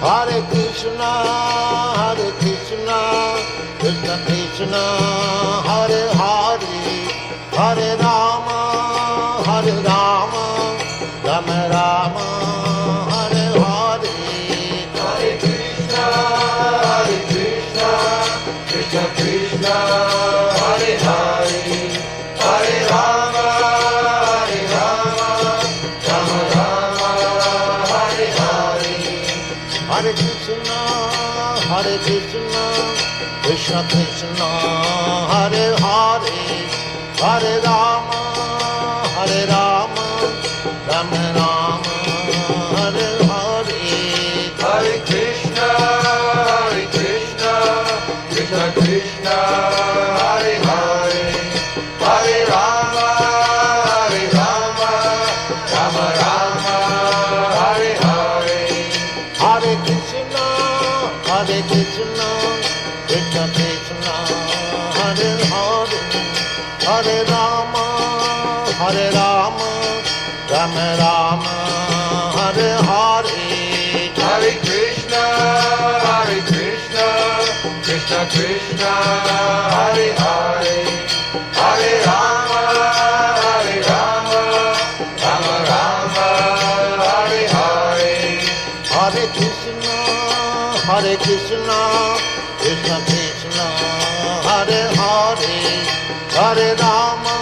Hare Krishna, Krishna Krishna, Hare Hare, Hare Rama, Rama Rama, Hare Hare. Hare Krishna, Krishna Krishna, Hare Hare, Hare Rama, Rama Rama, Hare Hare. Hare Krishna, Krishna Krishna, Hare Hare, Hare Rama, Rama Rama, Hare Hare. Hare Krishna, Krishna Krishna, Hare Hare, Hare Rama, Rama Rama, Hare Hare. Hare Krishna, Krishna Krishna, Hare Hare, Hare Rama, Rama Rama, Hare Hare. Hare Krishna, Krishna Krishna, Hare Hare, Hare Rama, Rama Rama, Hare Hare. Hare Krishna, Krishna Krishna, Hare Hare, Hare Rama,